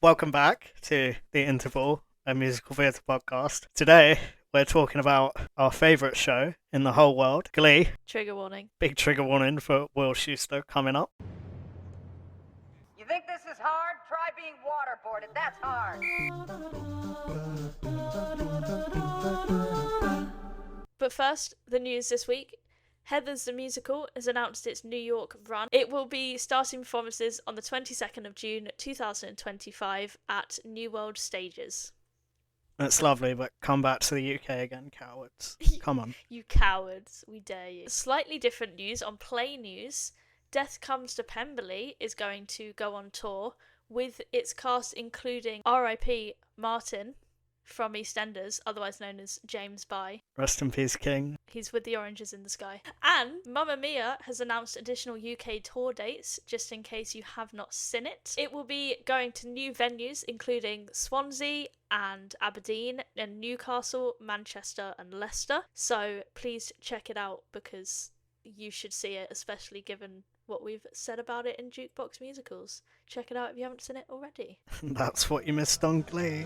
Welcome back to The Interval, a musical theatre podcast. Today, we're talking about our favourite show in the whole world, Glee. Trigger warning. Big trigger warning for Will Schuester coming up. You think this is hard? Try being waterboarded. That's hard. But first, the news this week. Heathers the Musical has announced its New York run. It will be starting performances on the 22nd of June 2025 at New World Stages. That's lovely, but come back to the UK again, cowards. Come on. You cowards, we dare you. Slightly different news on Play News. Death Comes to Pemberley is going to go on tour with its cast including R.I.P. Martin from EastEnders, otherwise known as James By. Rest in peace, King. He's with the Oranges in the Sky. And Mamma Mia has announced additional UK tour dates, just in case you have not seen it. It will be going to new venues, including Swansea and Aberdeen, and Newcastle, Manchester and Leicester. So please check it out, because you should see it, especially given what we've said about it in Jukebox Musicals. Check it out if you haven't seen it already. That's what you missed on Glee.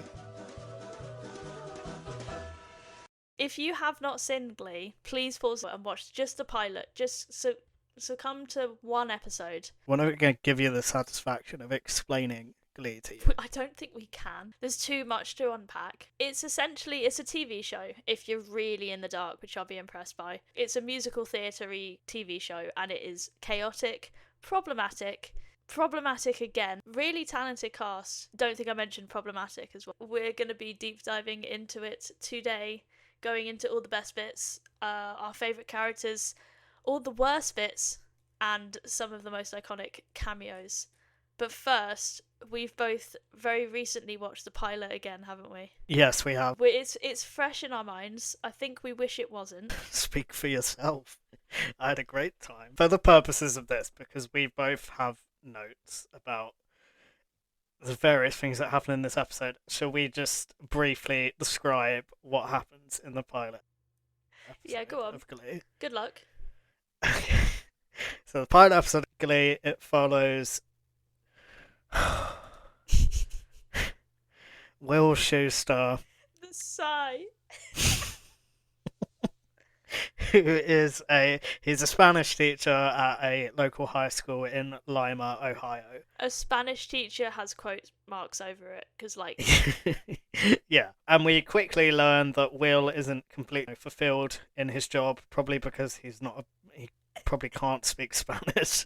If you have not seen Glee, please pause and watch just the pilot. Just succumb to one episode. We're not going to give you the satisfaction of explaining Glee to you. I don't think we can. There's too much to unpack. It's a TV show, if you're really in the dark, which I'll be impressed by. It's a musical theatre-y TV show, and it is chaotic, problematic again, really talented cast. Don't think I mentioned problematic as well. We're going to be deep diving into it today, going into all the best bits, our favourite characters, all the worst bits, and some of the most iconic cameos. But first, we've both very recently watched the pilot again, haven't we? Yes, we have. It's fresh in our minds. I think we wish it wasn't. Speak for yourself. I had a great time. For the purposes of this, because we both have notes about the various things that happen in this episode, shall we just briefly describe what happens in the pilot episode? Yeah, go on. Of Glee? Good luck. So the pilot episode of Glee, it follows Will Schuester, The sigh. he's a Spanish teacher at a local high school in Lima, Ohio. A Spanish teacher has quote marks over it, because, like... Yeah, and we quickly learn that Will isn't completely fulfilled in his job, probably because he probably can't speak Spanish.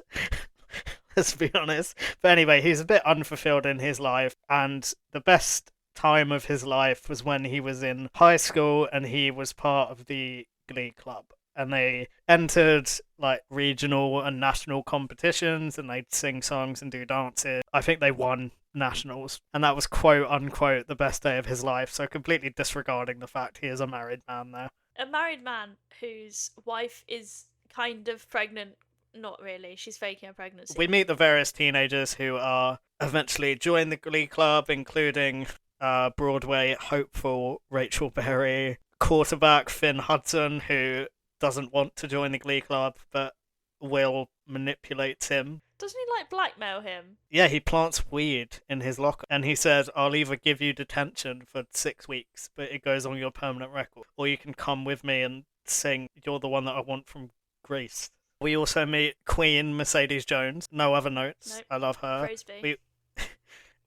Let's be honest. But anyway, he's a bit unfulfilled in his life, and the best time of his life was when he was in high school and he was part of the Glee club, and they entered like regional and national competitions, and they'd sing songs and do dances. I think they won nationals, and that was quote unquote the best day of his life, so completely disregarding the fact he is a married man there. A married man whose wife is kind of pregnant. Not really, she's faking a pregnancy. We meet the various teenagers who are eventually join the Glee club, including Broadway hopeful Rachel Berry, quarterback Finn Hudson, who doesn't want to join the Glee club, but Will manipulates him. Doesn't he, like, blackmail him? Yeah, he plants weed in his locker, and he said, I'll either give you detention for 6 weeks, but it goes on your permanent record, or you can come with me and sing You're the One That I Want from Greece. We also meet Queen Mercedes Jones. No other notes. Nope. I love her. Praise be.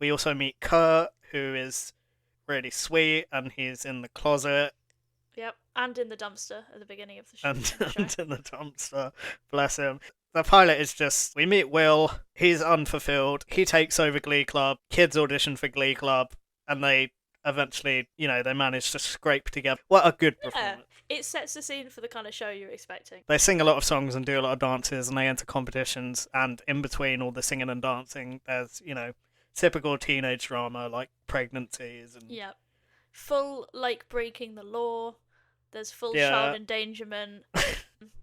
We also meet Kurt, who is really sweet, and he's in the closet. Yep, and in the dumpster at the beginning of the show. And in the dumpster. Bless him. The pilot is just, we meet Will, he's unfulfilled, he takes over Glee Club, kids audition for Glee Club, and they eventually, they manage to scrape together. What a good performance. It sets the scene for the kind of show you're expecting. They sing a lot of songs and do a lot of dances, and they enter competitions, and in between all the singing and dancing, there's, typical teenage drama like pregnancies and... Yep. Full, like, breaking the law. There's full child endangerment.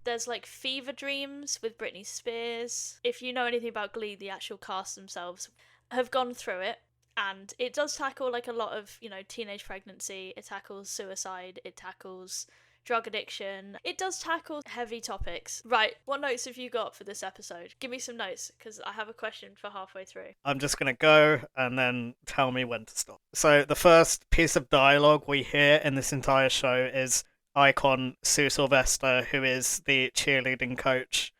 There's, like, fever dreams with Britney Spears. If you know anything about Glee, the actual cast themselves have gone through it. And it does tackle, like, a lot of, teenage pregnancy. It tackles suicide. It tackles drug addiction. It does tackle heavy topics. Right, what notes have you got for this episode? Give me some notes, because I have a question for halfway through. I'm just going to go and then tell me when to stop. So the first piece of dialogue we hear in this entire show is icon Sue Sylvester, who is the cheerleading coach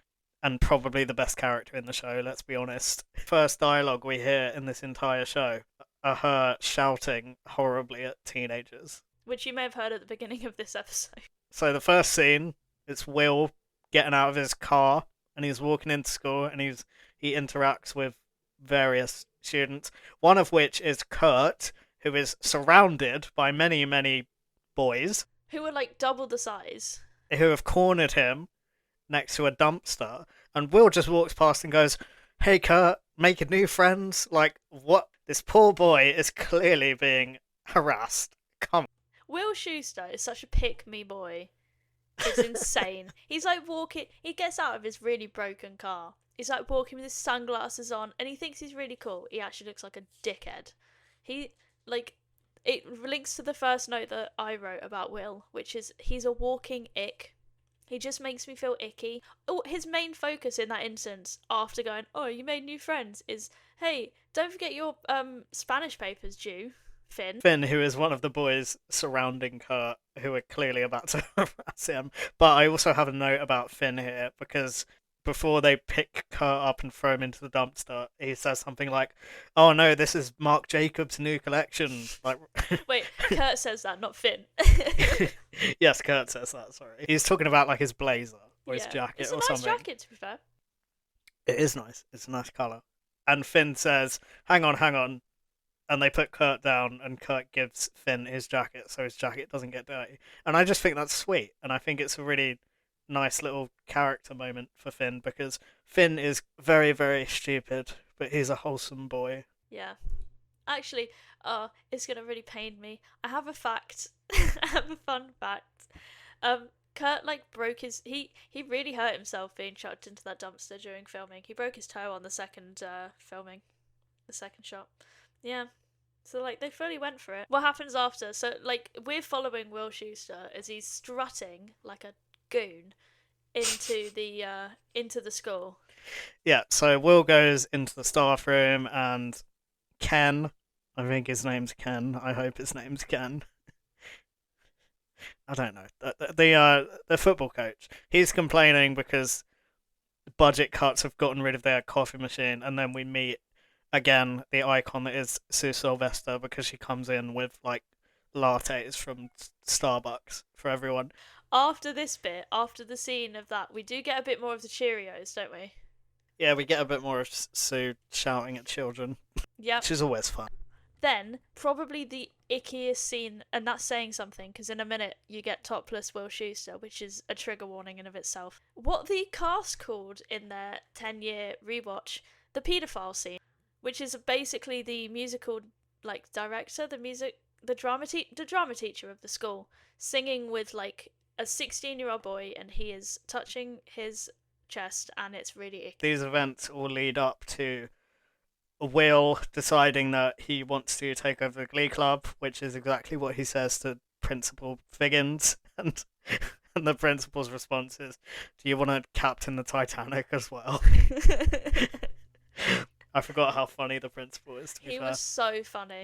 and probably the best character in the show, let's be honest. First dialogue we hear in this entire show are her shouting horribly at teenagers. Which you may have heard at the beginning of this episode. So the first scene, it's Will getting out of his car and he's walking into school and he interacts with various students, one of which is Kurt, who is surrounded by many, many boys Who are like double the size. who have cornered him next to a dumpster, and Will just walks past and goes, "Hey Kurt, making new friends?" Like, what? This poor boy is clearly being harassed. Come on. Will Schuester is such a pick-me boy. It's insane. He's like walking, he gets out of his really broken car. He's like walking with his sunglasses on, and he thinks he's really cool. He actually looks like a dickhead. It links to the first note that I wrote about Will, which is he's a walking ick. He just makes me feel icky. Oh, his main focus in that instance, after going, "Oh, you made new friends," is, "Hey, don't forget your Spanish papers due, Finn." Finn, who is one of the boys surrounding Kurt, who are clearly about to harass him. But I also have a note about Finn here, because before they pick Kurt up and throw him into the dumpster, he says something like, "Oh no, this is Marc Jacobs' new collection." Like, Wait, Kurt says that, not Finn. yes, Kurt says that. Sorry, he's talking about like his blazer or his jacket it's or a nice something. jacket, to be fair. It is nice. It's a nice color. And Finn says, "Hang on," and they put Kurt down, and Kurt gives Finn his jacket so his jacket doesn't get dirty. And I just think that's sweet, and I think it's a really nice little character moment for Finn, because Finn is very, very stupid, but he's a wholesome boy. Yeah. Actually, it's gonna really pain me. I have a fact. I have a fun fact. Kurt broke his he really hurt himself being chucked into that dumpster during filming. He broke his toe on the second filming. The second shot. Yeah. So they fully went for it. What happens after? So we're following Will Schuester as he's strutting like a goon into the school. Yeah, so Will goes into the staff room, and Ken, I think his name's Ken, I hope his name's Ken, I don't know, the football coach, he's complaining because budget cuts have gotten rid of their coffee machine, and then we meet again the icon that is Sue Sylvester, because she comes in with lattes from Starbucks for everyone. After this bit, after the scene of that, we do get a bit more of the Cheerios, don't we? Yeah, we get a bit more of Sue shouting at children. Yep. Which is always fun. Then, probably the ickiest scene, and that's saying something, because in a minute you get topless Will Schuester, which is a trigger warning in of itself. What the cast called in their 10-year rewatch, the paedophile scene, which is basically the musical director, the drama teacher of the school, singing with a 16-year-old boy, and he is touching his chest, and it's really icky. These events all lead up to Will deciding that he wants to take over the Glee Club, which is exactly what he says to Principal Figgins, and the principal's response is, "Do you want to captain the Titanic as well?" I forgot how funny the principal is, to be fair. He was so funny.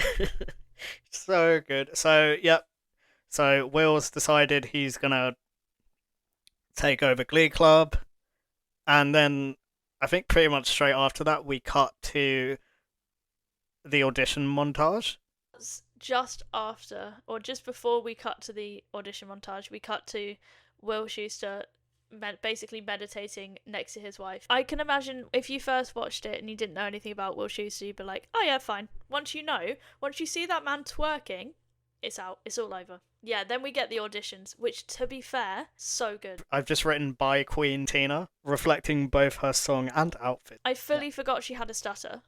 So good. So, yep. So Will's decided he's gonna take over Glee Club, and then I think pretty much straight after that we cut to the audition montage. Just after, or just before we cut to the audition montage, we cut to Will Schuester basically meditating next to his wife. I can imagine if you first watched it and you didn't know anything about Will Schuester, you'd be like, "Oh yeah, fine." Once you see that man twerking, it's out. It's all over. Yeah, then we get the auditions, which, to be fair, so good. I've just written by Queen Tina, reflecting both her song and outfit. I fully forgot she had a stutter.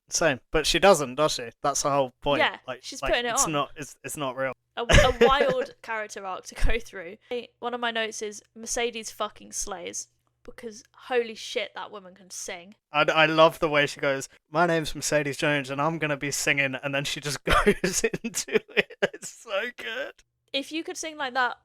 Same, but she doesn't, does she? That's the whole point. Yeah, she's putting it it's on. It's not real. A wild character arc to go through. One of my notes is Mercedes fucking slays, because holy shit, that woman can sing. I love the way she goes, "My name's Mercedes Jones and I'm going to be singing," and then she just goes into it. It's so good. If you could sing like that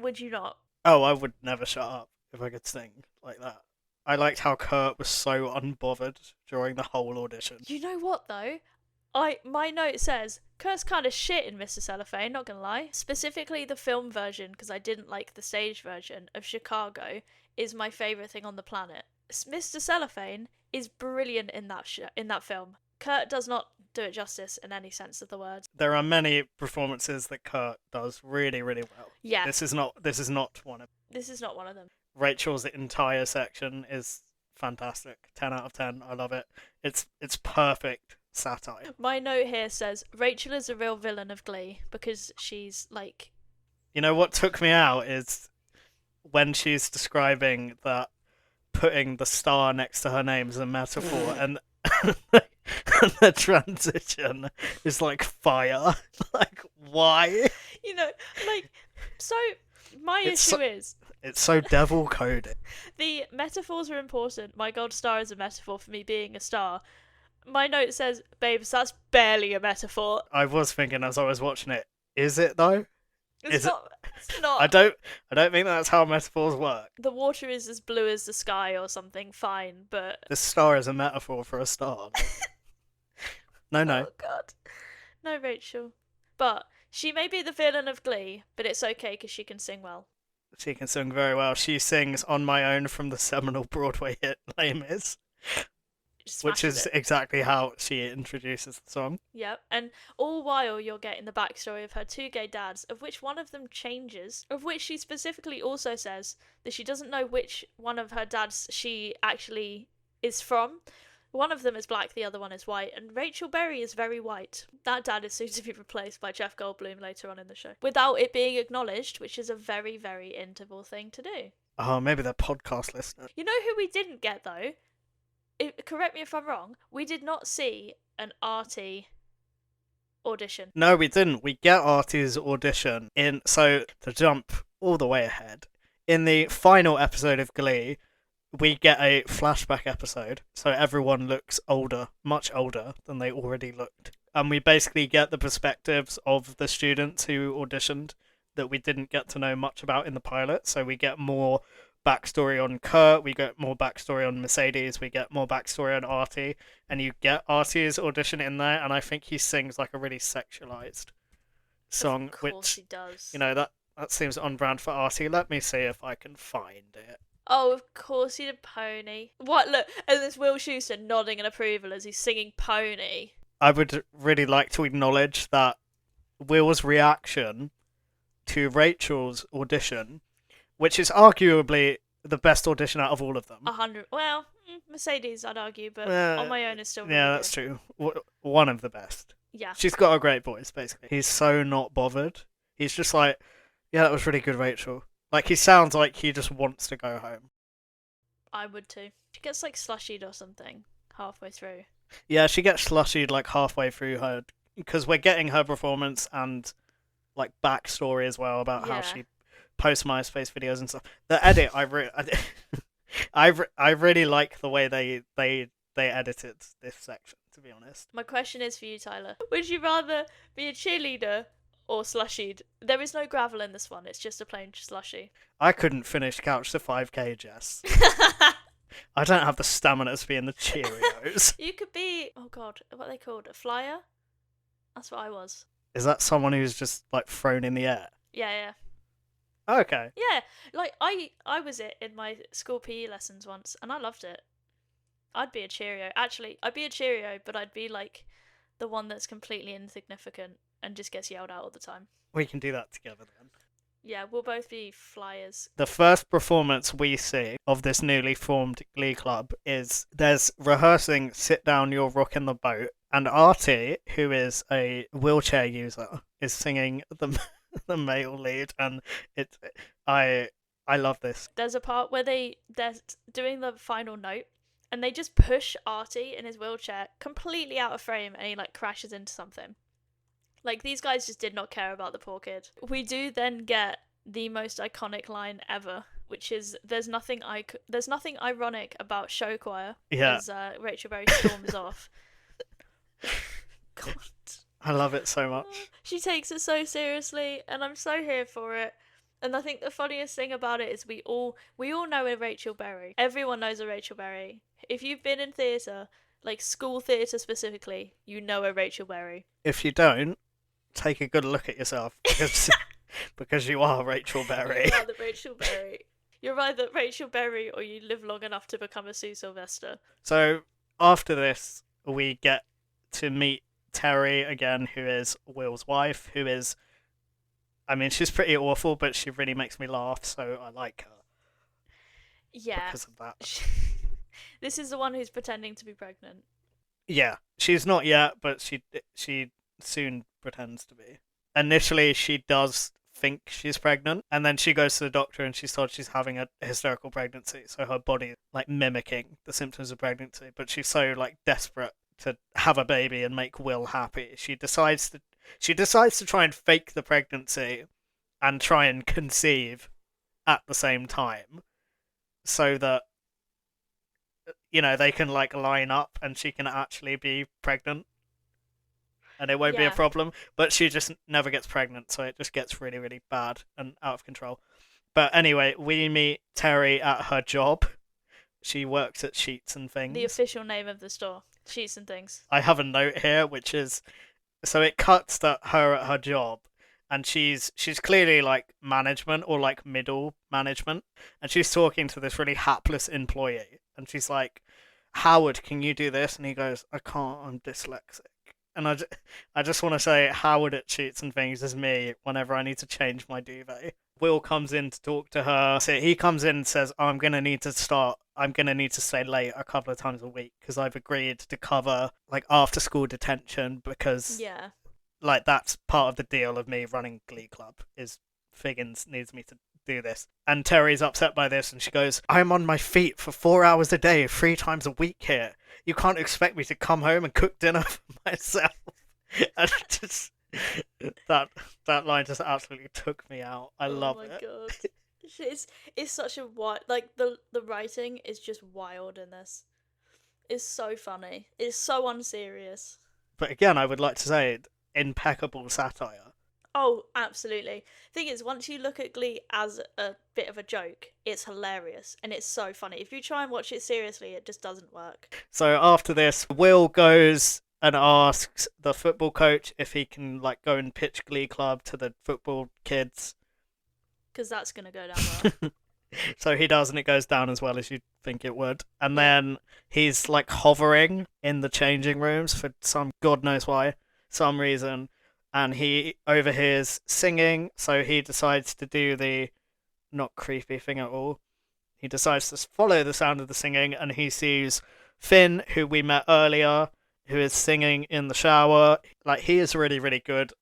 Would you not? Oh, I would never shut up if I could sing like that. I liked how Kurt was so unbothered during the whole audition. You know what though? My note says Kurt's kind of shit in Mr. Cellophane, not gonna lie. Specifically the film version, because I didn't like the stage version of Chicago, is my favourite thing on the planet. Mr. Cellophane is brilliant in that film. Kurt does not do it justice in any sense of the word. There are many performances that Kurt does really, really well. Yeah. This is not one of them. This is not one of them. Rachel's entire section is fantastic. 10 out of 10. I love it. It's perfect satire. My note here says Rachel is a real villain of Glee because she's like... You know what took me out is when she's describing that putting the star next to her name is a metaphor and the transition is like fire. Like, why? You know, like, so my issue is... It's so devil coded. The metaphors are important. My gold star is a metaphor for me being a star. My note says, babes, that's barely a metaphor. I was thinking as I was watching it, is it though? It's not. I don't think that's how metaphors work. The water is as blue as the sky or something, fine, but... The star is a metaphor for a star. No. Oh, God. No, Rachel. But she may be the villain of Glee, but it's okay because she can sing well. She can sing very well. She sings On My Own from the seminal Broadway hit Les Mis, which is exactly how she introduces the song. Yep, and all while you're getting the backstory of her two gay dads, of which one of them changes, of which she specifically also says that she doesn't know which one of her dads she actually is from. One of them is black, the other one is white, and Rachel Berry is very white. That dad is soon to be replaced by Jeff Goldblum later on in the show, without it being acknowledged, which is a very, very interval thing to do. Oh, maybe they're podcast listeners. You know who we didn't get, though? Correct me if I'm wrong, we did not see an Artie audition. No, we didn't. We get Artie's audition so to jump all the way ahead, in the final episode of Glee, we get a flashback episode, so everyone looks older, much older than they already looked. And we basically get the perspectives of the students who auditioned that we didn't get to know much about in the pilot. So we get more backstory on Kurt, we get more backstory on Mercedes, we get more backstory on Artie, and you get Artie's audition in there, and I think he sings like a really sexualized song, Of course which he does. You know, that seems on brand for Artie. Let me see if I can find it. Oh, of course he did Pony. What? Look, and there's Will Schuester nodding in approval as he's singing Pony. I would really like to acknowledge that Will's reaction to Rachel's audition, which is arguably the best audition out of all of them. 100. Well, Mercedes, I'd argue, but On My Own is still really yeah, that's good. true. One of the best. Yeah. She's got a great voice, basically. He's so not bothered. He's just like, yeah, that was really good, Rachel. Like, he sounds like he just wants to go home. I would too. She gets like slushied or something halfway through. Yeah, she gets slushied like halfway through her, because we're getting her performance and like backstory as well about how she posts MySpace videos and stuff. The edit, I really like the way they edited this section, to be honest. My question is for you, Tyler. Would you rather be a cheerleader or slushied? There is no gravel in this one. It's just a plain slushy. I couldn't finish Couch to 5K, Jess. I don't have the stamina to be in the Cheerios. You could be, oh god, what are they called? A flyer? That's what I was. Is that someone who's just like thrown in the air? Yeah. Okay. Yeah, like I was it in my school PE lessons once, and I loved it. I'd be a Cheerio. Actually, I'd be a Cheerio, but I'd be like the one that's completely insignificant and just gets yelled at all the time. We can do that together then. Yeah, we'll both be flyers. The first performance we see of this newly formed Glee club is there's rehearsing Sit Down, You're Rockin' the Boat, and Artie, who is a wheelchair user, is singing the male lead, and I love this. There's a part where they're doing the final note, and they just push Artie in his wheelchair completely out of frame, and he like crashes into something. Like, these guys just did not care about the poor kid. We do then get the most iconic line ever, which is there's nothing ironic about show choir. Yeah. As Rachel Berry storms off. God. I love it so much. She takes it so seriously, and I'm so here for it. And I think the funniest thing about it is we all know a Rachel Berry. Everyone knows a Rachel Berry. If you've been in theatre, like school theatre specifically, you know a Rachel Berry. If you don't, take a good look at yourself because you are Rachel Berry. You are the Rachel Berry. You're either Rachel Berry or you live long enough to become a Sue Sylvester. So after this, we get to meet Terry again, who is Will's wife, who is, I mean, she's pretty awful, but she really makes me laugh, so I like her Yeah. because of that. This is the one who's pretending to be pregnant. Yeah, she's not yet, but she soon pretends to be. Initially, she does think she's pregnant, and then she goes to the doctor and she's told she's having a hysterical pregnancy, so her body like mimicking the symptoms of pregnancy. But she's so like desperate to have a baby and make Will happy, she decides to try and fake the pregnancy and try and conceive at the same time, so that they can like line up and she can actually be pregnant and it won't be a problem. But she just never gets pregnant, so it just gets really, really bad and out of control. But anyway, we meet Terry at her job. She works at Sheets and Things. The official name of the store, Sheets and Things. I have a note here, which is, so it cuts to her at her job, and she's clearly like management or like middle management, and she's talking to this really hapless employee, and she's like, Howard, can you do this? And he goes, I can't, I'm dyslexic. And I just want to say Howard at Sheets and Things is me whenever I need to change my duvet. Will comes in to talk to her. So he comes in and says, I'm going to need to stay late a couple of times a week because I've agreed to cover like after school detention because like that's part of the deal of me running Glee Club is Figgins needs me to do this. And Terry's upset by this and she goes, I'm on my feet for 4 hours a day, 3 times a week here. You can't expect me to come home and cook dinner for myself. And just that line just absolutely took me out. I love it. Oh my god. It's such a wild, like the writing is just wild in this. It's so funny. It's so unserious. But again, I would like to say impeccable satire. Oh, absolutely. Thing is, once you look at Glee as a bit of a joke, it's hilarious and it's so funny. If you try and watch it seriously, it just doesn't work. So after this, Will goes and asks the football coach if he can like go and pitch Glee Club to the football kids. Because that's going to go down well. So he does, and it goes down as well as you'd think it would. And then he's like hovering in the changing rooms for some god knows why, some reason. And he overhears singing, so he decides to do the not creepy thing at all. He decides to follow the sound of the singing, and he sees Finn, who we met earlier, who is singing in the shower. Like, he is really, really good.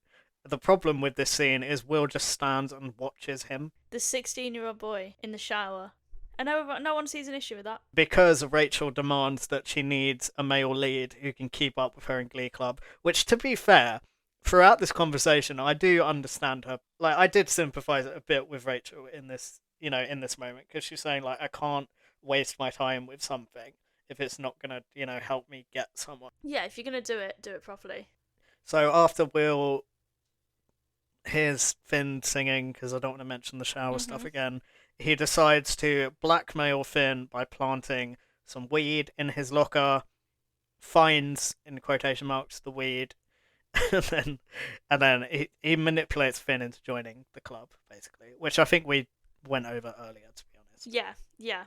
The problem with this scene is Will just stands and watches him. The 16-year-old boy in the shower. And no one sees an issue with that. Because Rachel demands that she needs a male lead who can keep up with her in Glee Club, which, to be fair, throughout this conversation, I do understand her. Like, I did sympathise a bit with Rachel in this, in this moment, because she's saying, like, I can't waste my time with something if it's not going to, help me get someone. Yeah, if you're going to do it properly. So after Will hears Finn singing, because I don't want to mention the shower stuff again, he decides to blackmail Finn by planting some weed in his locker, finds, in quotation marks, the weed, and then he manipulates Finn into joining the club, basically, which I think we went over earlier, to be honest. Yeah.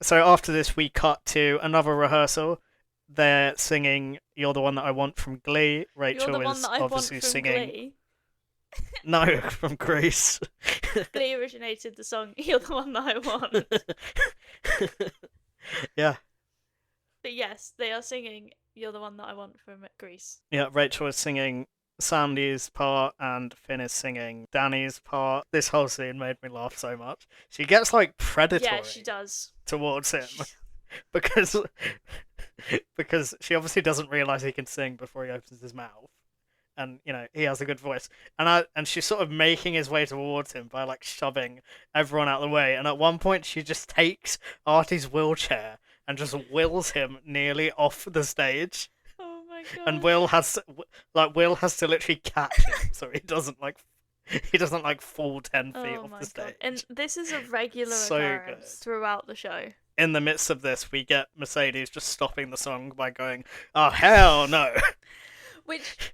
So after this, we cut to another rehearsal. They're singing "You're the One That I Want" from Glee. Rachel is obviously singing. Glee. No, from Grease. Glee originated the song "You're the One That I Want." Yeah. But yes, they are singing "You're the One That I Want" from Grease. Yeah, Rachel is singing Sandy's part and Finn is singing Danny's part. This whole scene made me laugh so much. She gets like predatory. Yeah, she does. Towards him because she obviously doesn't realise he can sing before he opens his mouth. And he has a good voice, and she's sort of making his way towards him by like shoving everyone out of the way. And at one point, she just takes Artie's wheelchair and just wills him nearly off the stage. Oh my god! And Will has to literally catch him so he doesn't like He doesn't like fall 10 feet Oh off my the god. stage. And this is a regular So occurrence good. throughout the show. In the midst of this, we get Mercedes just stopping the song by going, "Oh hell no!" Which,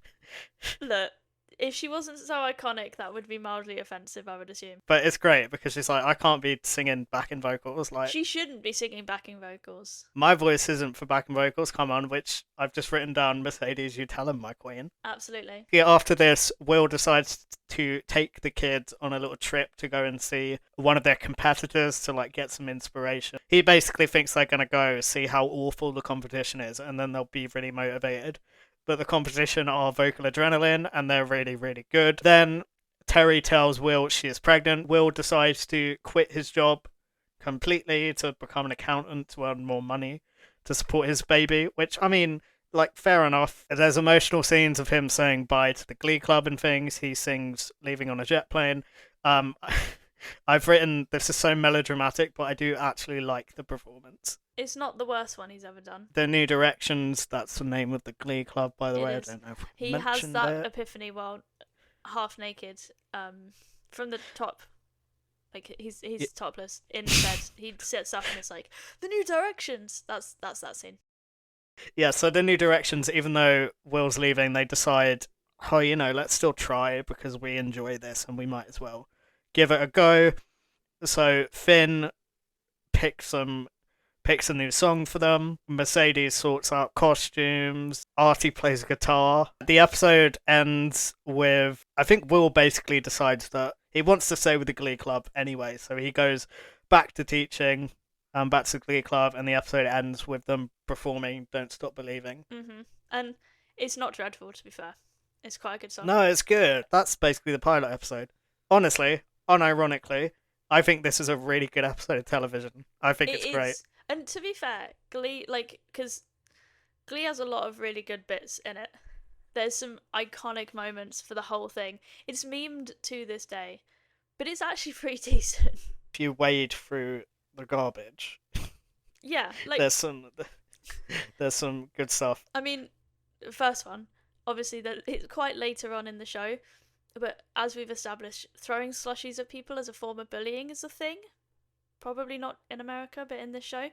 look, if she wasn't so iconic, that would be mildly offensive, I would assume. But it's great because she's like, "I can't be singing backing vocals. Like, She shouldn't be singing backing vocals. my voice isn't for backing vocals. Come on," which I've just written down. Mercedes, you tell him, my queen. Absolutely. Yeah, after this, Will decides to take the kids on a little trip to go and see one of their competitors to like get some inspiration. He basically thinks they're gonna go see how awful the competition is, and then they'll be really motivated. But the competition are vocal adrenaline, and they're really, really good. Then Terry tells Will she is pregnant. Will decides to quit his job completely to become an accountant to earn more money to support his baby, which, I mean, like, fair enough. There's emotional scenes of him saying bye to the Glee Club and things. He sings Leaving on a Jet Plane. Um, I've written, this is so melodramatic, but I do actually like the performance. It's not the worst one he's ever done. The New Directions, that's the name of the Glee Club, by the It way. is. I don't know if I He has mentioned that it. epiphany while half naked, from the top. Like he's topless in bed. He sits up and it's like the New Directions. That's that scene. Yeah, so the New Directions, even though Will's leaving, they decide, oh, you know, let's still try because we enjoy this and we might as well give it a go. So Finn picks a new song for them. Mercedes sorts out costumes. Artie plays guitar. The episode ends with, I think Will basically decides that he wants to stay with the Glee Club anyway, so he goes back to teaching, back to the Glee Club, and the episode ends with them performing "Don't Stop Believing." And it's not dreadful, to be fair. It's quite a good song. No, it's good. That's basically the pilot episode. Honestly, unironically, I think this is a really good episode of television. I think it's great. And to be fair, Glee, because Glee has a lot of really good bits in it. There's some iconic moments for the whole thing. It's memed to this day, but it's actually pretty decent. If you wade through the garbage, Yeah, like there's some good stuff. I mean, the first one, obviously, it's quite later on in the show, but as we've established, throwing slushies at people as a form of bullying is a thing. Probably not in America, but in this show.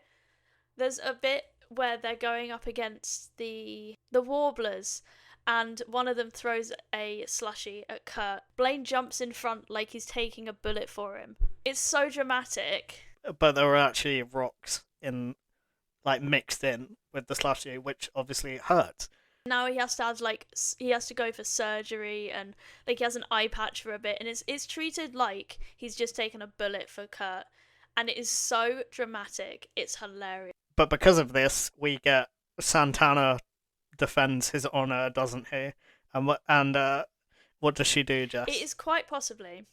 There's a bit where they're going up against the Warblers, and one of them throws a slushie at Kurt. Blaine jumps in front like he's taking a bullet for him. It's so dramatic. But there were actually rocks mixed in with the slushy, which obviously hurts. Now he has to have he has to go for surgery, and he has an eye patch for a bit, and it's treated like he's just taken a bullet for Kurt, and it is so dramatic. It's hilarious. But because of this, we get Santana defends his honor, doesn't he? And what does she do, Jess? It is quite possibly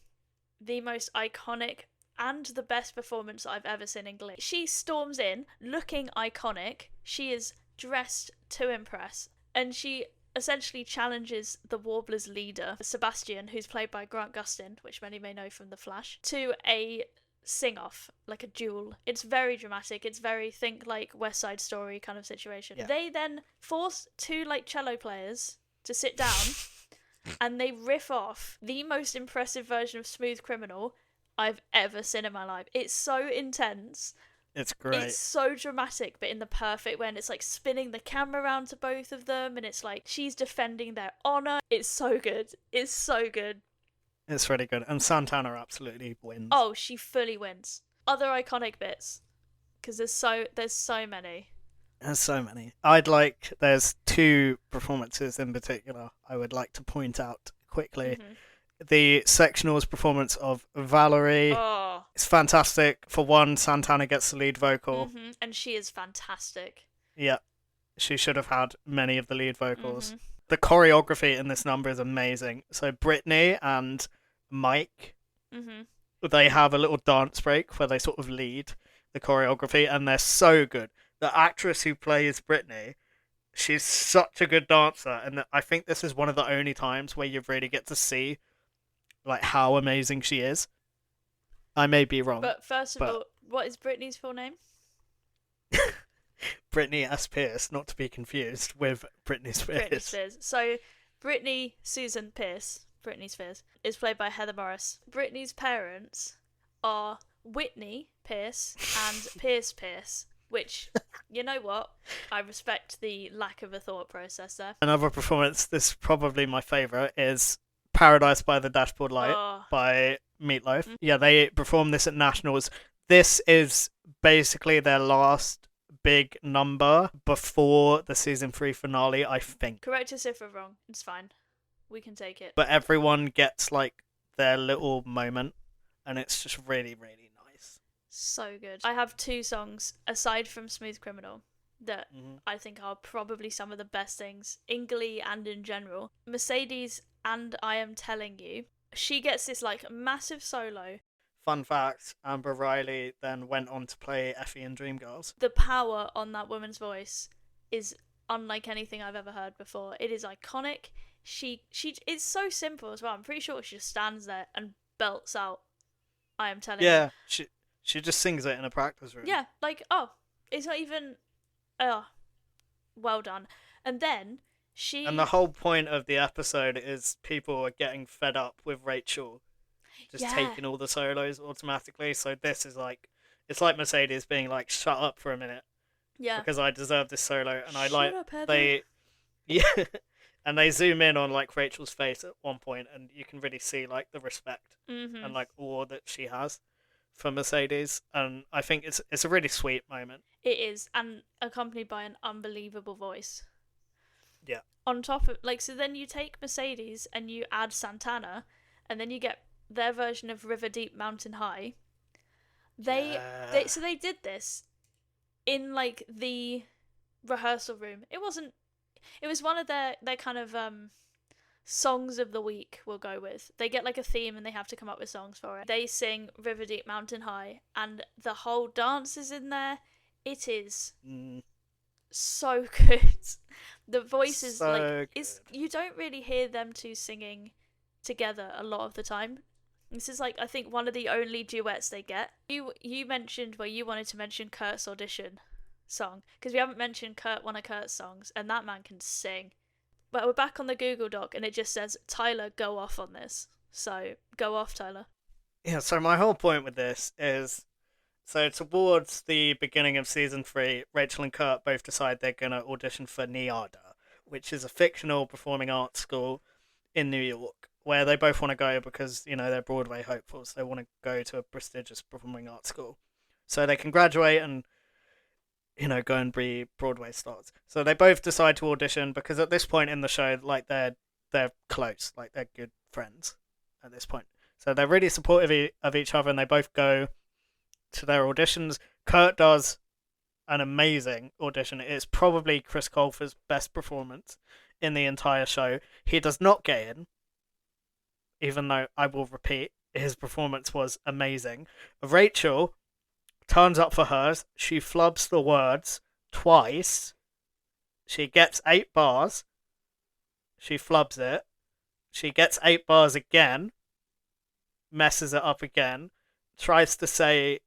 the most iconic and the best performance I've ever seen in Glee. She storms in looking iconic. She is dressed to impress, and she essentially challenges the Warblers' leader, Sebastian, who's played by Grant Gustin, which many may know from The Flash, to a sing-off, like a duel. It's very dramatic. It's very, think like West Side Story kind of situation. Yeah. They then force two cello players to sit down and they riff off the most impressive version of Smooth Criminal I've ever seen in my life. It's so intense. It's great. It's so dramatic, but in the perfect way. And it's like spinning the camera around to both of them, and it's like she's defending their honor. It's so good. It's so good. It's really good. And Santana absolutely wins. Oh, she fully wins. Other iconic bits, because there's so many. There's so many. There's two performances in particular I would like to point out quickly. Mm-hmm. The sectionals performance of Valerie. Oh. It's fantastic. For one, Santana gets the lead vocal. Mm-hmm. And she is fantastic. Yeah. She should have had many of the lead vocals. Mm-hmm. The choreography in this number is amazing. So Brittany and Mike, they have a little dance break where they sort of lead the choreography, and they're so good. The actress who plays Brittany, she's such a good dancer, and I think this is one of the only times where you really get to see how amazing she is. I may be wrong. But first of all, what is Brittany's full name? Brittany S. Pierce, not to be confused with Britney Spears. Britney Spears. So, Brittany Susan Pierce, Britney Spears, is played by Heather Morris. Britney's parents are Whitney Pierce and Pierce Pierce, which, you know what? I respect the lack of a thought process there. Another performance, this is probably my favourite, is Paradise by the Dashboard Light Oh, by Meatloaf. Yeah, they performed this at Nationals. This is basically their last big number before the season 3 finale, I think. correct us if we're wrong. It's fine. We can take it. But everyone gets like their little moment, and it's just really, really nice. So good. I have 2 songs, aside from Smooth Criminal, that I think are probably some of the best things in Glee and in general. Mercedes and I Am Telling You. She gets this like massive solo. Fun fact, Amber Riley then went on to play Effie in Dreamgirls. The power on that woman's voice is unlike anything I've ever heard before. It is iconic. She it's so simple as well. I'm pretty sure she just stands there and belts out I Am Telling You. Yeah, she just sings it in a practice room. Yeah, like, oh, it's not even well done. And then And the whole point of the episode is people are getting fed up with Rachel just taking all the solos automatically. So this is like, it's like Mercedes being like, shut up for a minute. Yeah. Because I deserve this solo. And I Shut like, up, Heather. they, yeah. And they zoom in on like Rachel's face at one point, and you can really see like the respect and like awe that she has for Mercedes. And I think it's a really sweet moment. It is, and accompanied by an unbelievable voice. Yeah. On top of, like, so then you take Mercedes and you add Santana, and then you get their version of River Deep Mountain High. They did this in like the rehearsal room. It was one of their kind of songs of the week, we'll go with. They get like a theme and they have to come up with songs for it. They sing River Deep Mountain High, and the whole dance is in there. It is so good. The voices, So like, it's, you don't really hear them two singing together a lot of the time. This is like, I think, one of the only duets they get. You mentioned where you wanted to mention Kurt's audition song, because we haven't mentioned one of Kurt's songs, and that man can sing. But we're back on the Google Doc and it just says, Tyler, go off on this. So go off, Tyler. Yeah, so my whole point with this is, so towards the beginning of season 3, Rachel and Kurt both decide they're going to audition for NIADA, which is a fictional performing arts school in New York, where they both want to go because, you know, they're Broadway hopefuls. They want to go to a prestigious performing arts school so they can graduate and, you know, go and be Broadway stars. So they both decide to audition because at this point in the show, like, they're close, like, they're good friends at this point. So they're really supportive of each other, and they both go to their auditions. Kurt does an amazing audition. It's probably Chris Colfer's best performance in the entire show. He does not get in, even though I will repeat, his performance was amazing. Rachel turns up for hers. She flubs the words twice. She gets 8 bars. She flubs it. She gets 8 bars again. Messes it up again. Tries to say,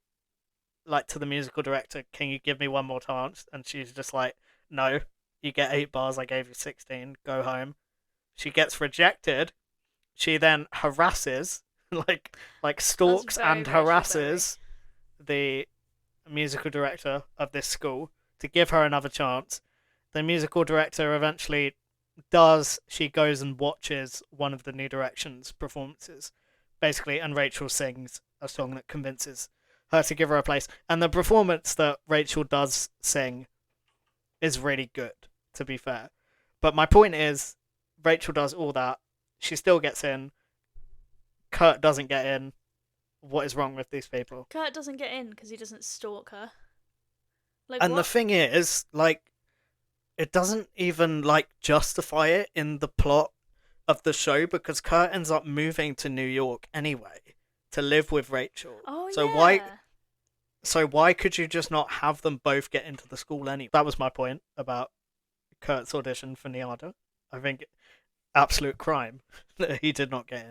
like, to the musical director, can you give me one more chance? And she's just like, no, you get 8 bars. I gave you 16. Go home. She gets rejected. She then harasses, like stalks and harasses the musical director of this school to give her another chance. The musical director eventually she goes and watches one of the New Directions performances, basically, and Rachel sings a song that convinces her to give her a place. And the performance that Rachel does sing is really good, to be fair. But my point is, Rachel does all that. She still gets in. Kurt doesn't get in. What is wrong with these people? Kurt doesn't get in because he doesn't stalk her. Like, and what? the thing is, like, it doesn't even, like, justify it in the plot of the show, because Kurt ends up moving to New York anyway to live with Rachel. Oh, so yeah. why could you just not have them both get into the school anyway? That was my point about Kurt's audition for NIADA. I think absolute crime that he did not get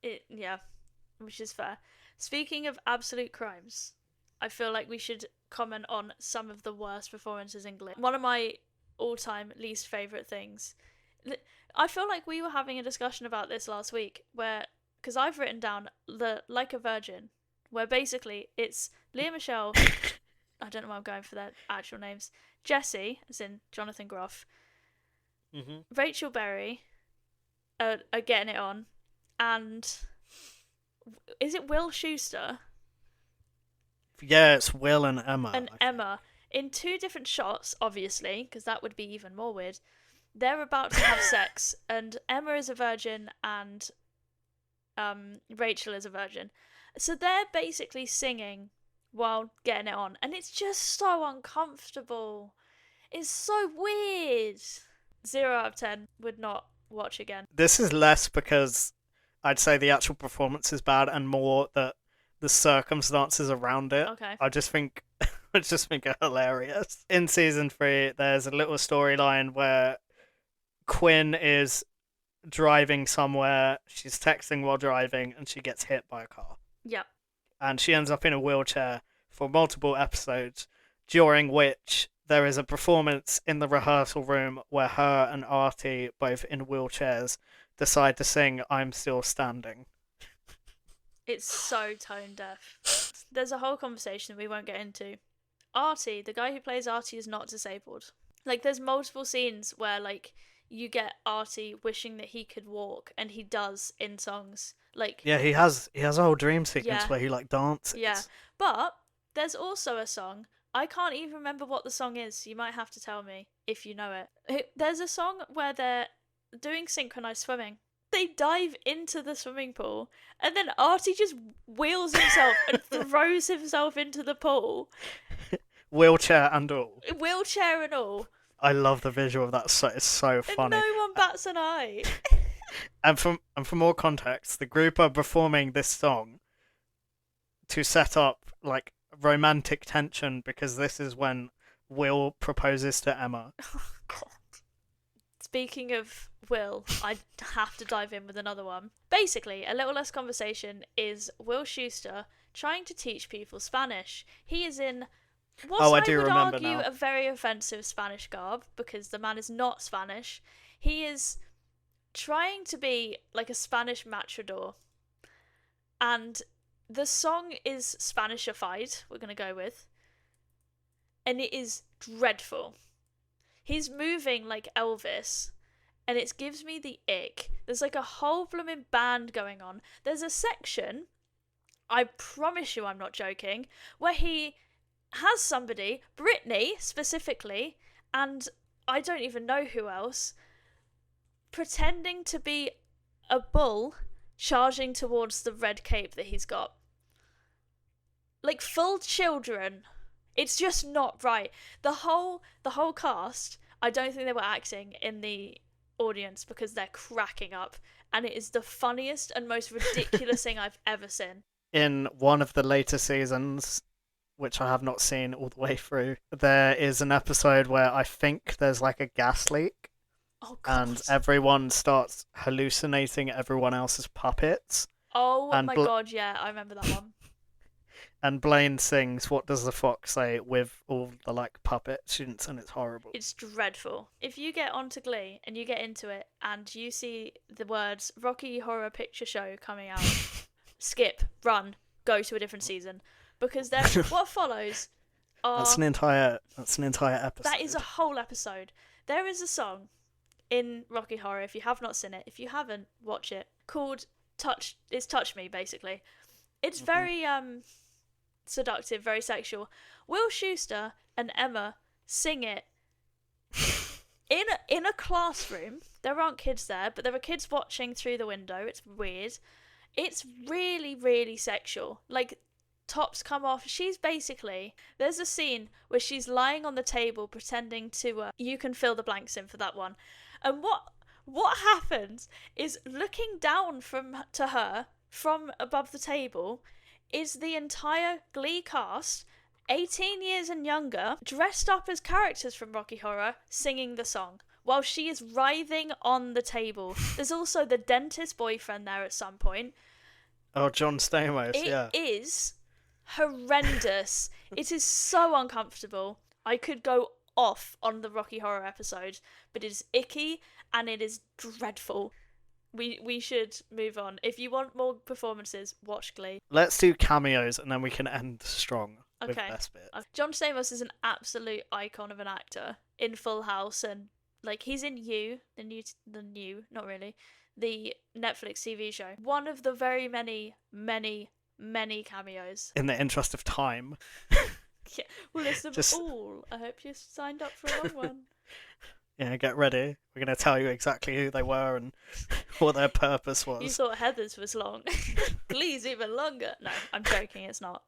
in. Yeah, which is fair. Speaking of absolute crimes, I feel like we should comment on some of the worst performances in Glee. One of my all-time least favourite things. I feel like we were having a discussion about this last week, where because I've written down the Like a Virgin, where basically it's Leah Michelle. I don't know why I'm going for their actual names. Jesse, as in Jonathan Groff, Rachel Berry, are getting it on, and is it Will Schuester? Yeah, it's Will and Emma. And Emma, in 2 different shots, obviously, because that would be even more weird. They're about to have sex, and Emma is a virgin, and Rachel is a virgin. So they're basically singing while getting it on, and it's just so uncomfortable. It's so weird. 0 out of 10. Would not watch again. This is less because I'd say the actual performance is bad, and more that the circumstances around it. Okay. I just think are hilarious. In season 3, there's a little storyline where Quinn is driving somewhere. She's texting while driving, and she gets hit by a car. Yep. And she ends up in a wheelchair for multiple episodes, during which there is a performance in the rehearsal room where her and Artie, both in wheelchairs, decide to sing I'm Still Standing. It's so tone deaf. There's a whole conversation we won't get into. Artie, the guy who plays Artie, is not disabled. Like, there's multiple scenes where, like, you get Artie wishing that he could walk, and he does in songs. Like, Yeah, he has a whole dream sequence where he like dances. yeah. But there's also a song. I can't even remember what the song is. You might have to tell me if you know it. There's a song where they're doing synchronized swimming. They dive into the swimming pool, and then Artie just wheels himself and throws himself into the pool. Wheelchair and all. Wheelchair and all. I love the visual of that. It's so funny. And no one bats an eye. And for more context, the group are performing this song to set up like romantic tension, because this is when Will proposes to Emma. Oh, God. Speaking of Will, I have to dive in with another one. Basically, A Little Less Conversation is Will Schuester trying to teach people Spanish. He is in what I do would remember argue now. a very offensive Spanish garb, because the man is not Spanish. He is trying to be like a Spanish matador, and the song is Spanishified, we're going to go with, and it is dreadful. He's moving like Elvis, and it gives me the ick. There's like a whole blooming band going on. There's a section, I promise you I'm not joking, where he has somebody, Britney specifically, and I don't even know who else, pretending to be a bull charging towards the red cape that he's got. Like, full children. It's just not right. The whole cast, I don't think they were acting in the audience, because they're cracking up, and it is the funniest and most ridiculous thing I've ever seen. In one of the later seasons, which I have not seen all the way through, there is an episode where I think there's like a gas leak. Oh, God. And everyone starts hallucinating everyone else's puppets. Oh, and my God, yeah, I remember that one. And Blaine sings What Does the Fox Say with all the like puppet students, and it's horrible. It's dreadful. If you get onto Glee and you get into it and you see the words Rocky Horror Picture Show coming out, skip, run, go to a different season. Because what follows are... That's an entire episode. That is a whole episode. There is a song in Rocky Horror, if you have not seen it, if you haven't, watch it, called Touch Me, basically. It's very seductive, very sexual. Will Schuester and Emma sing it in a classroom. There aren't kids there, but there are kids watching through the window. It's weird. It's really, really sexual. Like, tops come off. There's a scene where she's lying on the table pretending to you can fill the blanks in for that one. And what happens is, looking down to her from above the table is the entire Glee cast, 18 years and younger, dressed up as characters from Rocky Horror, singing the song while she is writhing on the table. There's also the dentist boyfriend there at some point. Oh, John Stamos, yeah. It is horrendous. It is so uncomfortable. I could go off on the Rocky Horror episode, but it is icky and it is dreadful. We should move on. If you want more performances, watch Glee. Let's do cameos and then we can end strong with Okay. best bit. John Stamos is an absolute icon of an actor in Full House, and like he's in You, not really, the Netflix TV show. One of the very many cameos. In the interest of time. Yeah, we'll list them Just- all. I hope you signed up for a long one. Yeah, get ready. We're going to tell you exactly who they were and what their purpose You was. thought Heather's was long. Please, even longer. No, I'm joking. It's not.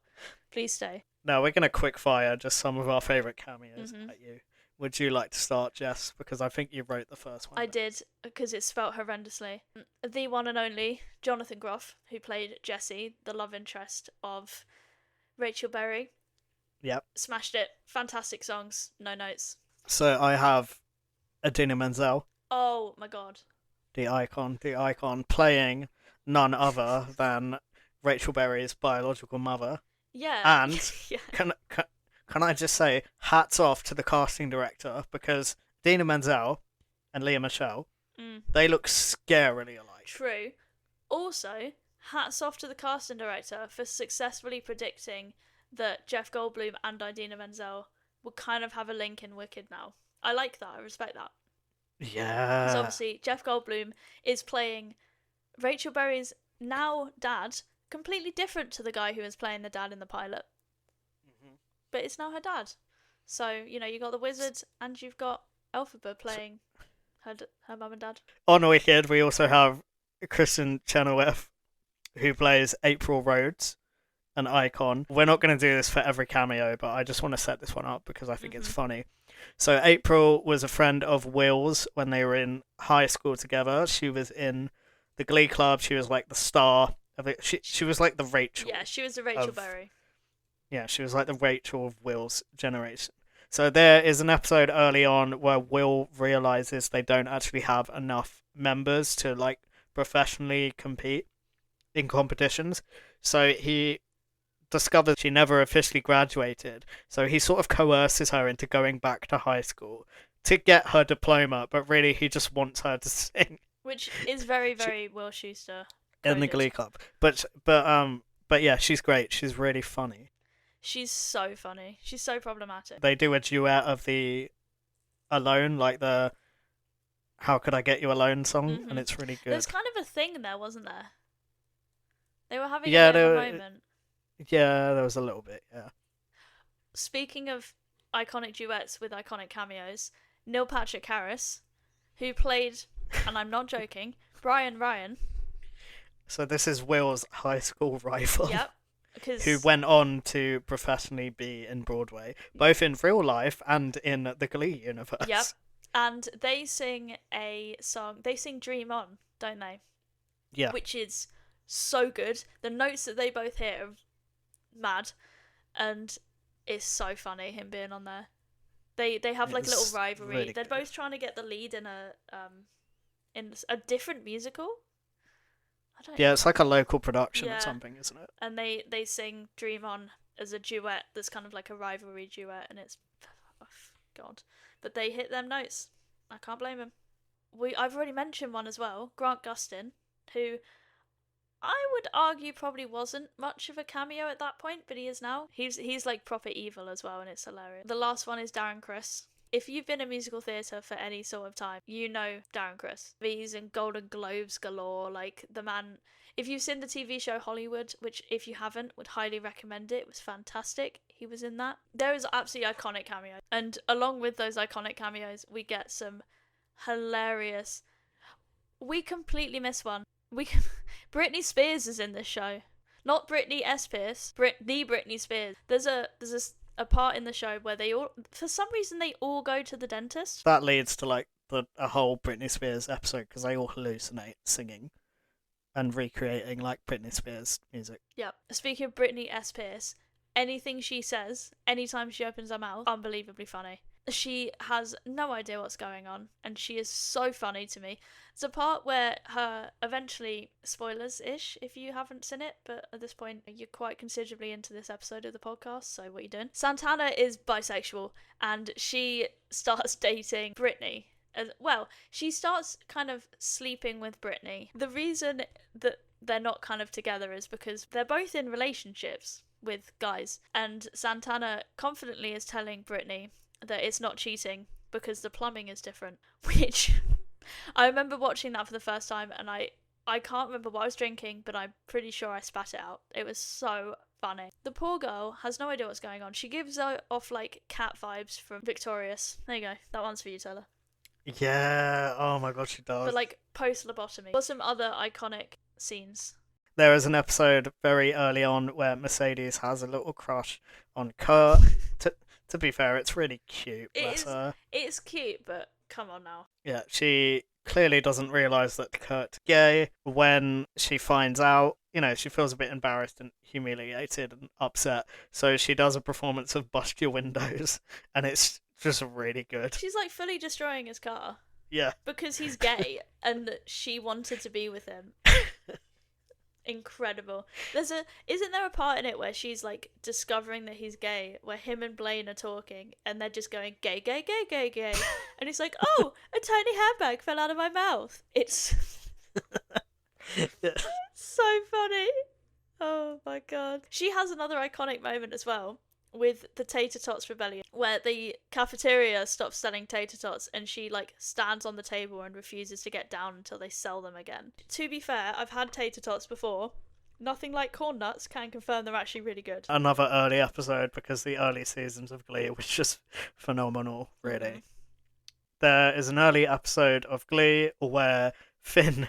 Please stay. No, we're going to quick fire just some of our favourite cameos Mhm. at you. Would you like to start, Jess? Because I think you wrote the first one. I did, because it's spelt horrendously. The one and only Jonathan Groff, who played Jesse, the love interest of Rachel Berry. Yep. Smashed it. Fantastic songs. No notes. So I have Adina Menzel, Oh my god. the icon, playing none other than Rachel Berry's biological mother. Yeah. And yeah. Can I just say, hats off to the casting director, because Dina Menzel and Leah Michelle, they look scarily alike. True. Also, hats off to the casting director for successfully predicting that Jeff Goldblum and Idina Menzel would kind of have a link in Wicked now. I like that. I respect that. Because Yeah. obviously Jeff Goldblum is playing Rachel Berry's now dad, completely different to the guy who was playing the dad in the pilot. But it's now her dad. So, you know, you got the wizard and you've got Elphaba playing her mum and dad. On Wicked, we also have Kristen Chenoweth, who plays April Rhodes, an icon. We're not going to do this for every cameo, but I just want to set this one up because I think it's funny. So April was a friend of Will's when they were in high school together. She was in the Glee Club. She was like the star of it. She was like the Rachel. Yeah, she was the Rachel Berry. Yeah, she was like the Rachel of Will's generation. So there is an episode early on where Will realizes they don't actually have enough members to like professionally compete in competitions. So he discovers she never officially graduated. So he sort of coerces her into going back to high school to get her diploma, but really he just wants her to sing Which is very, very Will Schuester. in the coded. Glee Club. But yeah, she's great. She's really funny. She's so funny. She's so problematic. They do a duet of the Alone, like the How Could I Get You Alone song, and it's really good. There's kind of a thing there, wasn't there? They were having Yeah, a bit of a there- moment. Yeah, there was a little bit, yeah. Speaking of iconic duets with iconic cameos, Neil Patrick Harris, who played, and I'm not joking, Brian Ryan. So this is Will's high school rival. Yep. Because Who went on to professionally be in Broadway, both in real life and in the Glee universe. Yep. And they sing a song. They sing "Dream On," don't they? Yeah. Which is so good. The notes that they both hit are mad, and it's so funny him being on there. They have like a It's little rivalry. really They're good. both trying to get the lead in a different musical. I don't Yeah, it's like a local production Yeah. or something, isn't it? and they sing "Dream On" as a duet that's kind of like a rivalry duet, and it's oh, God. But they hit them notes. I can't blame them. I've already mentioned one as well, Grant Gustin, who I would argue probably wasn't much of a cameo at that point, but he is now. He's like proper evil as well, and it's hilarious. The last one is Darren Criss. If you've been in musical theatre for any sort of time, you know Darren Criss. He's in Golden Globes galore, like the man. If you've seen the TV show Hollywood, which if you haven't, would highly recommend it was fantastic. He was in that. There is absolutely iconic cameos. And along with those iconic cameos, we get some hilarious... We completely miss one. Britney Spears is in this show. Not Britney S. Pierce. The Britney Spears. There's a part in the show where they all... For some reason, they all go to the dentist. That leads to like a whole Britney Spears episode because they all hallucinate singing and recreating like Britney Spears music. Yep. Speaking of Britney S. Pierce, anything she says, anytime she opens her mouth, unbelievably funny. She has no idea what's going on, and she is so funny to me. It's a part where her eventually, spoilers ish if you haven't seen it, but at this point you're quite considerably into this episode of the podcast, so what are you doing? Santana is bisexual, and she starts dating Brittany. Well, she starts kind of sleeping with Brittany. The reason that they're not kind of together is because they're both in relationships with guys, and Santana confidently is telling Brittany that it's not cheating because the plumbing is different, which I remember watching that for the first time, and I can't remember what I was drinking, but I'm pretty sure I spat it out. It was so funny. The poor girl has no idea what's going on. She gives off like cat vibes from Victorious. There you go. That one's for you, Taylor. Yeah, oh my god, she does. But like post lobotomy. What's some other iconic scenes? There is an episode very early on where Mercedes has a little crush on Kurt. To be fair, it's really cute. Bless her. It's cute, but come on now. Yeah, she clearly doesn't realise that Kurt's gay. When she finds out, she feels a bit embarrassed and humiliated and upset. So she does a performance of Bust Your Windows, and it's just really good. She's like fully destroying his car. Yeah. Because he's gay, and she wanted to be with him. Incredible. Isn't there a part in it where she's like discovering that he's gay, where him and Blaine are talking and they're just going gay, gay, gay, gay, gay, and he's like, oh, a tiny handbag fell out of my mouth. It's so funny. Oh my god. She has another iconic moment as well with the Tater Tots rebellion, where the cafeteria stops selling tater tots and she like stands on the table and refuses to get down until they sell them again. To be fair, I've had tater tots before. Nothing like corn nuts, can confirm they're actually really good. Another early episode, because the early seasons of Glee was just phenomenal, really. Mm-hmm. There is an early episode of Glee where Finn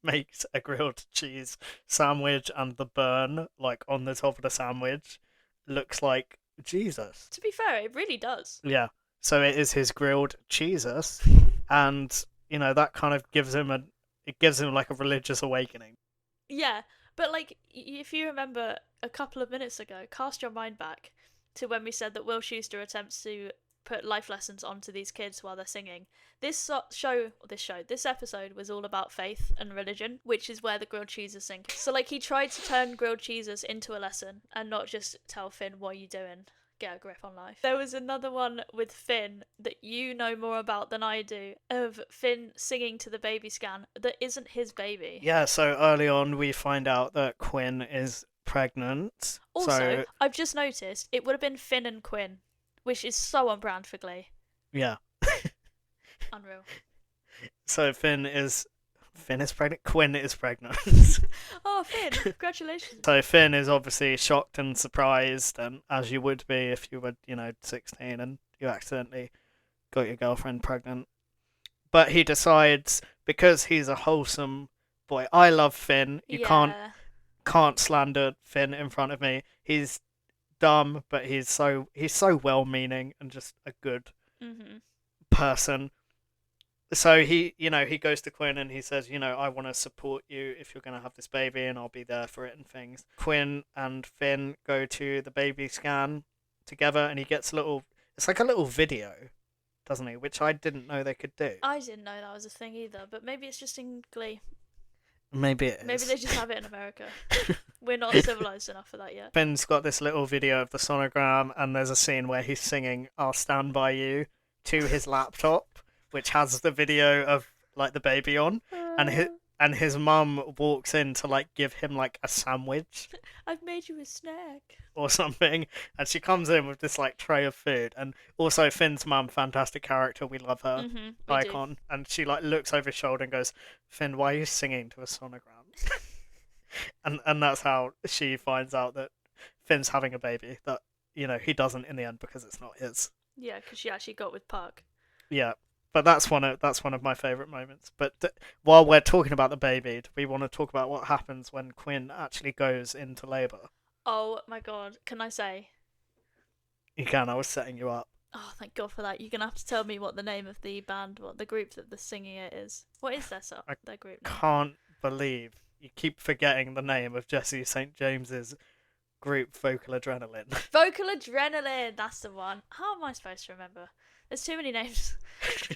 makes a grilled cheese sandwich, and the burn like on the top of the sandwich looks like Jesus. To be fair, it really does. Yeah. So it is his grilled Jesus, and that kind of gives him like a religious awakening. Yeah, but like if you remember a couple of minutes ago, cast your mind back to when we said that Will Schuester attempts to put life lessons onto these kids while they're singing. This episode was all about faith and religion, which is where the grilled cheese is sinking. So like he tried to turn grilled cheeses into a lesson and not just tell Finn, what are you doing? Get a grip on life. There was another one with Finn that you know more about than I do, of Finn singing to the baby scan that isn't his baby. Yeah, so early on we find out that Quinn is pregnant. Also, I've just noticed it would have been Finn and Quinn, which is so on brand for Glee. Yeah. Unreal. So Finn is pregnant. Quinn is pregnant. Oh, Finn! Congratulations. So Finn is obviously shocked and surprised, and as you would be if you were, 16 and you accidentally got your girlfriend pregnant. But he decides, because he's a wholesome boy. I love Finn. You can't slander Finn in front of me. He's dumb, but he's so well-meaning and just a good person. So he goes to Quinn and he says, I want to support you if you're going to have this baby, and I'll be there for it and things. Quinn and Finn go to the baby scan together, and he gets it's like a little video, doesn't he? Which I didn't know they could do. I didn't know that was a thing either, but maybe it's just in Glee. Maybe it is. Maybe they just have it in America. We're not civilized enough for that yet. Finn's got this little video of the sonogram, and there's a scene where he's singing "I'll Stand By You" to his laptop, which has the video of like the baby on, and his mum walks in to like give him like a sandwich. I've made you a snack or something, and she comes in with this like tray of food. And also Finn's mum, fantastic character, we love her, icon. And she like looks over his shoulder and goes, "Finn, why are you singing to a sonogram?" and that's how she finds out that Finn's having a baby that he doesn't in the end because it's not his. Yeah, because she actually got with Park. Yeah. But that's one of my favourite moments. But while we're talking about the baby, do we want to talk about what happens when Quinn actually goes into labour? Oh my god, can I say? You can, I was setting you up. Oh, thank god for that. You're going to have to tell me what the name of the band, what the group that they're singing it is. What is their group name? Can't believe you keep forgetting the name of Jesse St. James's group, Vocal Adrenaline. Vocal Adrenaline, that's the one. How am I supposed to remember? There's too many names.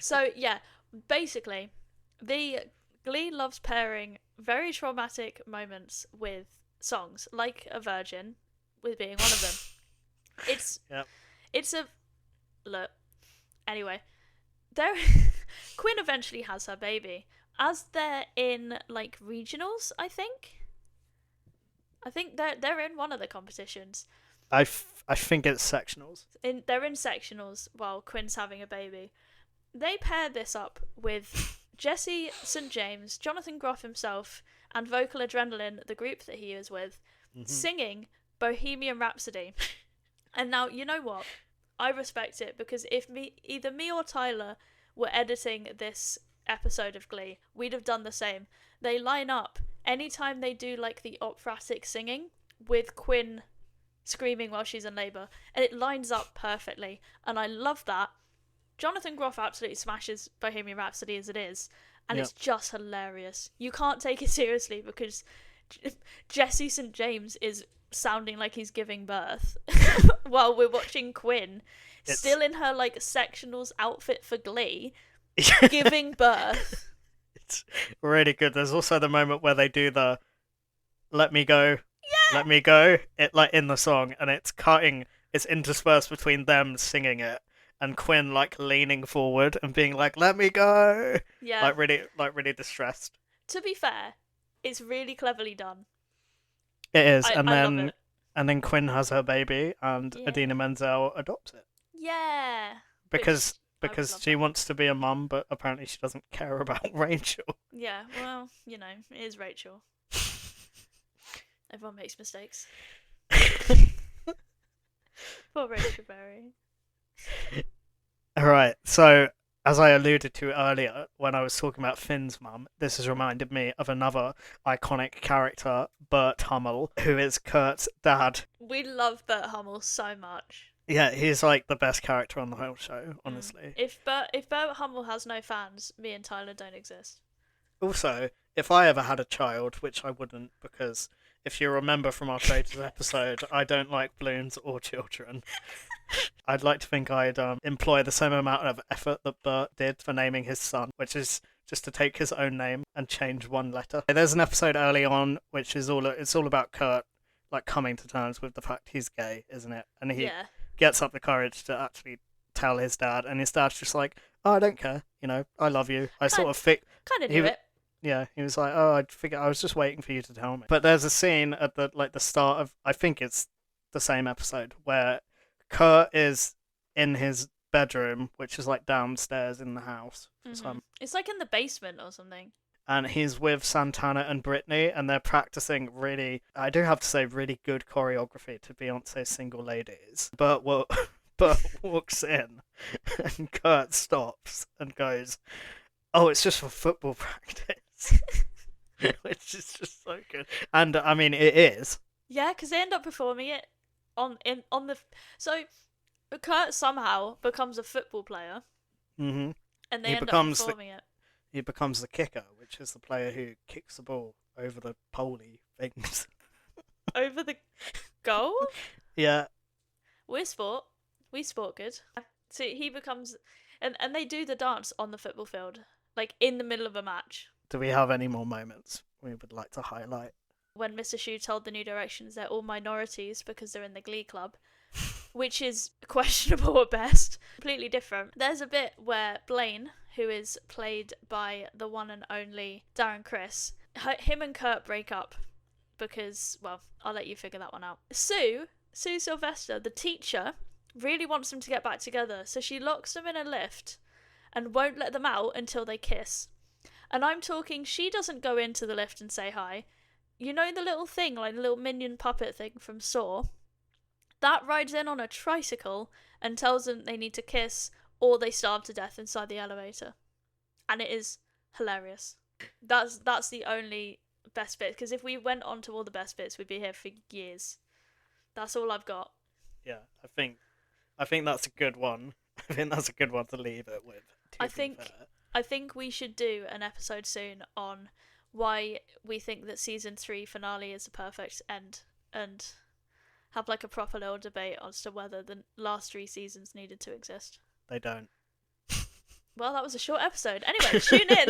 So yeah, basically, the Glee loves pairing very traumatic moments with songs, like a virgin, with being one of them. It's Yep. it's a look. Anyway, there Quinn eventually has her baby. As they're in like regionals, I think they're in one of the competitions. I think it's sectionals. They're in sectionals while Quinn's having a baby. They pair this up with Jesse St. James, Jonathan Groff himself, and Vocal Adrenaline, the group that he is with, singing Bohemian Rhapsody. And now, you know what? I respect it, because if either me or Tyler were editing this episode of Glee, we'd have done the same. They line up anytime they do like the operatic singing with Quinn screaming while she's in labour, and it lines up perfectly, and I love that. Jonathan Groff absolutely smashes Bohemian Rhapsody as it is, and it's just hilarious. You can't take it seriously because Jesse St. James is sounding like he's giving birth while we're watching Quinn, still in her like sectionals outfit for Glee, giving birth. It's really good. There's also the moment where they do the "Let me go, let me go" it like in the song, and it's interspersed between them singing it and Quinn like leaning forward and being like, "Let me go," Yeah, like really distressed. To be fair, it's really cleverly done. It is, I love it. And then Quinn has her baby, and Idina Menzel adopts it. Yeah, because she wants to be a mum, but apparently she doesn't care about Rachel. Yeah, well, you know, it is Rachel. Everyone makes mistakes. Poor Rachel Berry. Alright, so as I alluded to earlier when I was talking about Finn's mum, this has reminded me of another iconic character, Bert Hummel, who is Kurt's dad. We love Bert Hummel so much. Yeah, he's like the best character on the whole show, honestly. If Bert Hummel has no fans, me and Tyler don't exist. Also, if I ever had a child, which I wouldn't, because if you remember from our Traitors episode, I don't like balloons or children. I'd like to think I'd employ the same amount of effort that Bert did for naming his son, which is just to take his own name and change one letter. There's an episode early on which is all about Kurt like coming to terms with the fact he's gay, isn't it? And he gets up the courage to actually tell his dad, and his dad's just like, "Oh, I don't care, you know, I love you." I sort of kind of knew it. Yeah, he was like, "Oh, I was just waiting for you to tell me." But there's a scene at the start of, I think it's the same episode, where Kurt is in his bedroom, which is like downstairs in the house. It's like in the basement or something. And he's with Santana and Britney, and they're practicing really, I do have to say, really good choreography to Beyonce's Single Ladies. Bert walks in, and Kurt stops and goes, "Oh, it's just for football practice." Which is just so good. And I mean, it is. Yeah, because they end up performing it so Kurt somehow becomes a football player. Mm-hmm. And they end up performing it. He becomes the kicker, which is the player who kicks the ball over the poley things. Over the goal? Yeah. We sport good. So he becomes, and they do the dance on the football field, like in the middle of a match. Do we have any more moments we would like to highlight? When Mr. Shu told the New Directions they're all minorities because they're in the Glee Club, which is questionable at best. Completely different. There's a bit where Blaine, who is played by the one and only Darren Criss, him and Kurt break up because, well, I'll let you figure that one out. Sue Sylvester, the teacher, really wants them to get back together, so she locks them in a lift and won't let them out until they kiss. And I'm talking, she doesn't go into the lift and say hi. You know the little thing, like the little minion puppet thing from Saw? That rides in on a tricycle and tells them they need to kiss or they starve to death inside the elevator. And it is hilarious. That's the only best bit, because if we went on to all the best bits, we'd be here for years. That's all I've got. Yeah, I think that's a good one. I think that's a good one to leave it with. I think we should do an episode soon on why we think that season 3 finale is a perfect end, and have like a proper little debate as to whether the last 3 seasons needed to exist. They don't. Well, that was a short episode. Anyway, tune in.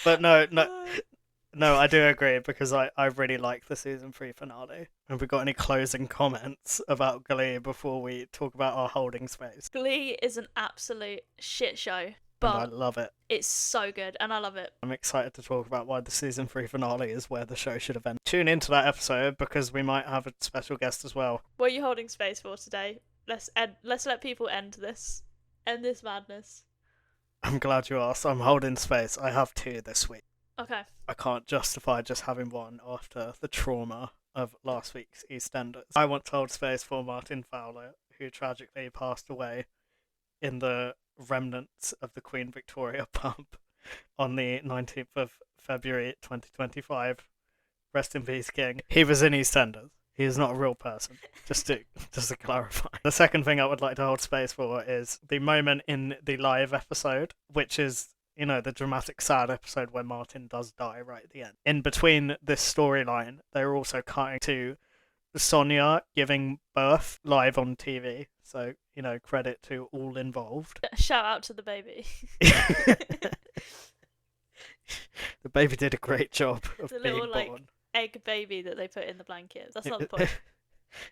But no, I do agree, because I really like the season 3 finale. Have we got any closing comments about Glee before we talk about our holding space? Glee is an absolute shit show, And I but love it. it's so good, and I love it. I'm excited to talk about why the season 3 finale is where the show should have ended. Tune into that episode, because we might have a special guest as well. What are you holding space for today? Let's let people end this madness. I'm glad you asked. I'm holding space. I have 2 this week. Okay. I can't justify just having 1 after the trauma of last week's EastEnders. I want to hold space for Martin Fowler, who tragically passed away in the remnants of the Queen Victoria pub on the 19th of February 2025. Rest in peace, King. He was in EastEnders. He is not a real person, just to clarify. The second thing I would like to hold space for is the moment in the live episode, which is, you know, the dramatic, sad episode where Martin does die right at the end. In between this storyline, they're also cutting to Sonia giving birth live on TV. So, you know, credit to all involved. Shout out to the baby. The baby did a great job of The being little, born. Egg baby that they put in the blanket. That's not the point.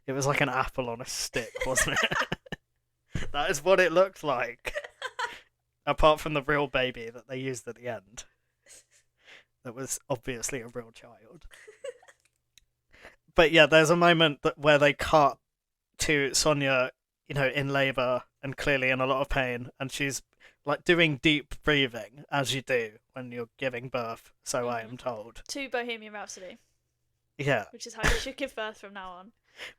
It was like an apple on a stick, wasn't it? That is what it looked like. Apart from the real baby that they used at the end. That was obviously a real child. But yeah, there's a moment where they cut to Sonia, you know, in labour and clearly in a lot of pain, and she's like doing deep breathing, as you do when you're giving birth, so I am told. To Bohemian Rhapsody. Yeah. Which is how you should give birth from now on.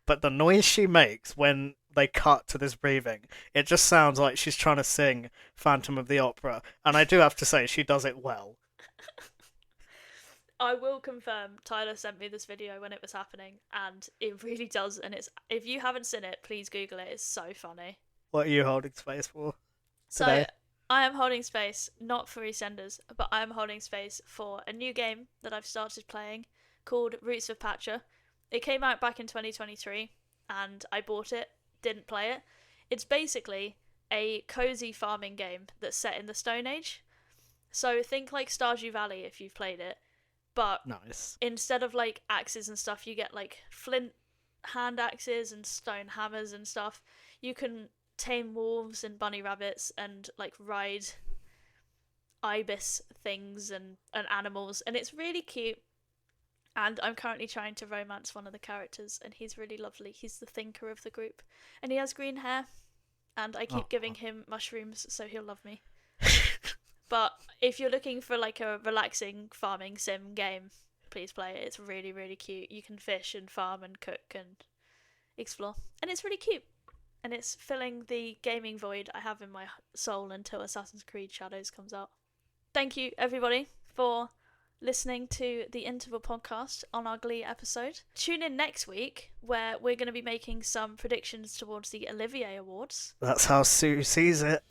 But the noise she makes when they cut to this breathing, it just sounds like she's trying to sing Phantom of the Opera. And I do have to say, she does it well. I will confirm, Tyler sent me this video when it was happening, and it really does. And it's, if you haven't seen it, please Google it. It's so funny. What are you holding space for today? So I am holding space, not for EastEnders, but I am holding space for a new game that I've started playing called Roots of Patcha. It came out back in 2023, and I bought it, didn't play it. It's basically a cozy farming game that's set in the Stone Age. So think like Stardew Valley if you've played it, but Nice. instead of like axes and stuff, you get like flint hand axes and stone hammers and stuff. You can tame wolves and bunny rabbits and like ride ibis things and animals, and it's really cute. And I'm currently trying to romance one of the characters, and he's really lovely. He's the thinker of the group, and he has green hair, and I keep giving him mushrooms so he'll love me. But if you're looking for like a relaxing farming sim game, please play it. It's really, really cute. You can fish and farm and cook and explore, and it's really cute. And it's filling the gaming void I have in my soul until Assassin's Creed Shadows comes out. Thank you, everybody, for listening to the Interval podcast on our Glee episode. Tune in next week, where we're going to be making some predictions towards the Olivier Awards. That's how Sue sees it.